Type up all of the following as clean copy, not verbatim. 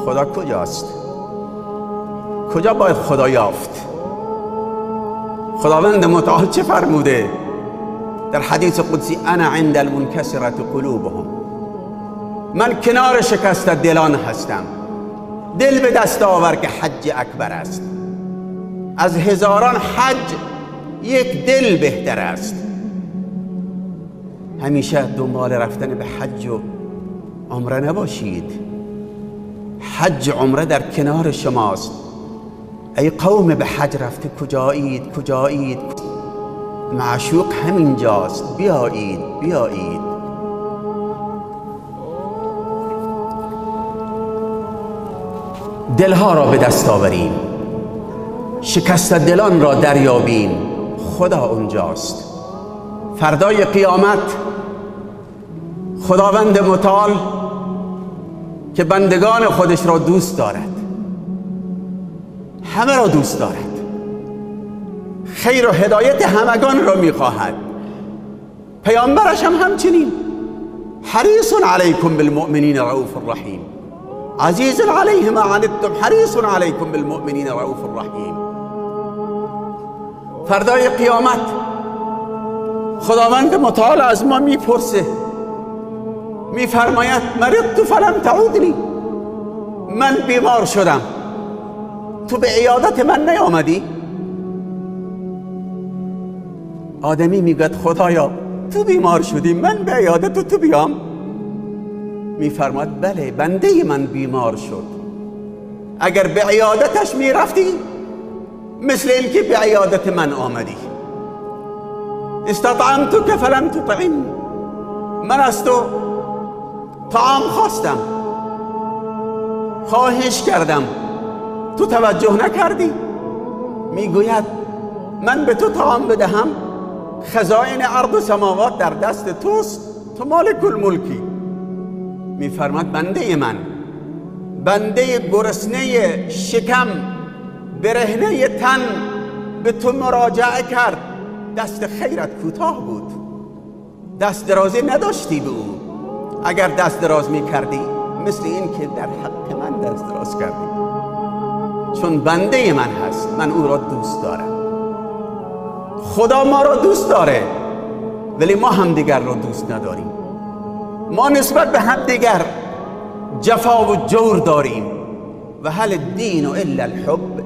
خدا کجاست؟ کجا باید خدا یافت؟ خداوند متعال چه فرموده در حدیث قدسی؟ انا عند المنکسرة قلوبهم، من کنار شکست دلان هستم. دل به دست آور که حج اکبر است. از هزاران حج یک دل بهتر است. همیشه دنبال رفتن به حج و عمره نباشید. حج عمره در کنار شماست. ای قوم به حج رفته کجایید؟ کجایید؟ معشوق همینجاست. بیایید بیایید. دلها را به دست آوریم، شکست دلان را دریابیم. خدا اونجاست. فردای قیامت خداوند متعال که بندگان خودش را دوست دارد، همه را دوست دارد، خیر و هدایت همگان را میخواهد. پیامبرش هم همچنین. حریص علیکم بالمؤمنین رؤوف الرحیم، عزیز علیه ما عنتم حریص علیکم بالمؤمنین رؤوف الرحیم. فردای قیامت خداوند متعال از ما میپرسه، میفرماید مرضت فلم تعودنی، من بیمار شدم تو به عیادت من نیامدی؟ آدمی میگد خدایا تو بیمار شدی، من به عیادت تو بیام؟ میفرماید بله، بنده من بیمار شد. اگر به عیادتش میرفتی مثل این که به عیادت من آمدی. استطعمتک فلم تطعمنی، من از تو طعام خواستم، خواهش کردم، تو توجه نکردی. میگوید من به تو طعام بدهم، خزائن ارض و سماوات در دست توست، تو مالک الملکی. میفرماد بنده من، بنده گرسنه شکم برهنه تن به تو مراجعه کرد، دست خیرت کوتاه بود، دست درازی نداشتی به او. اگر دست دراز میکردی مثل این که در حق من دست دراز کردی. چون بنده من هست، من او را دوست دارم. خدا ما را دوست داره، ولی ما همدیگر را دوست نداریم. ما نسبت به همدیگر جفا و جور داریم. و هل الدین الا الحب،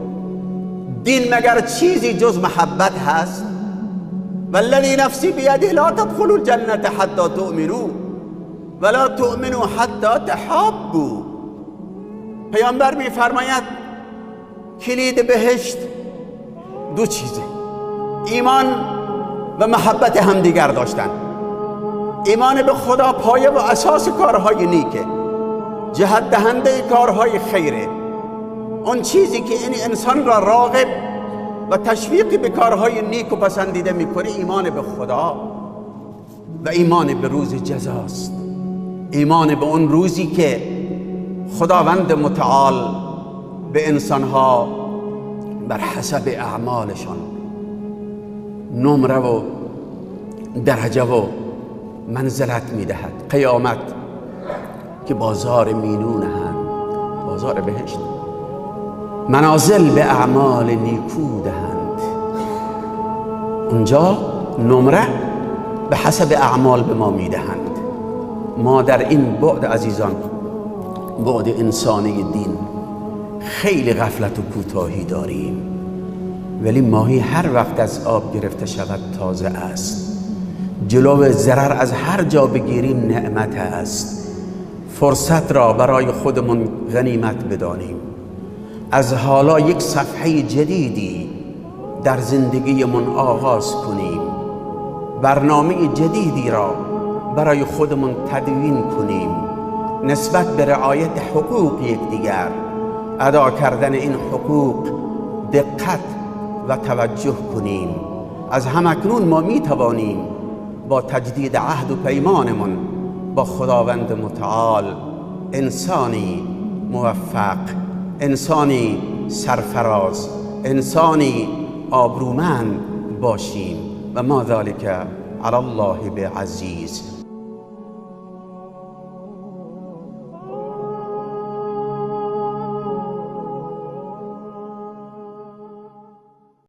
دین مگر چیزی جز محبت هست؟ والذی نفسی بیده لا تدخلوا الجنة حتی تؤمنوا ولا تؤمنوا حتی تحابوا. پیامبر میفرماید کلید بهشت دو چیزه: ایمان و محبت همدیگر داشتن. ایمان به خدا پایه و اساس کارهای نیکه، جهت دهنده کارهای خیره. اون چیزی که این انسان را راغب و تشویق به کارهای نیک و پسندیده میکنه ایمان به خدا و ایمان به روز جزاست. ایمان به اون روزی که خداوند متعال به انسانها بر حسب اعمالشان نمره و درجه و منزلت میدهد. قیامت که بازار مینون هم، بازار بهشت، منازل به اعمال نیکو دهند. اونجا نمره به حسب اعمال به ما میدهند. ما در این بعد عزیزان، بعد انسانی دین، خیلی غفلت و کوتاهی داریم. ولی ماهی هر وقت از آب گرفته شود تازه است. جلو ضرر از هر جا بگیریم نعمت است. فرصت را برای خودمون غنیمت بدانیم. از حالا یک صفحه جدیدی در زندگیمون آغاز کنیم. برنامه جدیدی را برای خودمون تدوین کنیم. نسبت به رعایت حقوق یکدیگر، ادا کردن این حقوق دقت و توجه کنیم. از همکنون ما می توانیم با تجدید عهد و پیمانمون با خداوند متعال انسانی موفق، انسانی سرفراز، انسانی آبرومند باشیم. و ما ذلك علی الله بعزیز.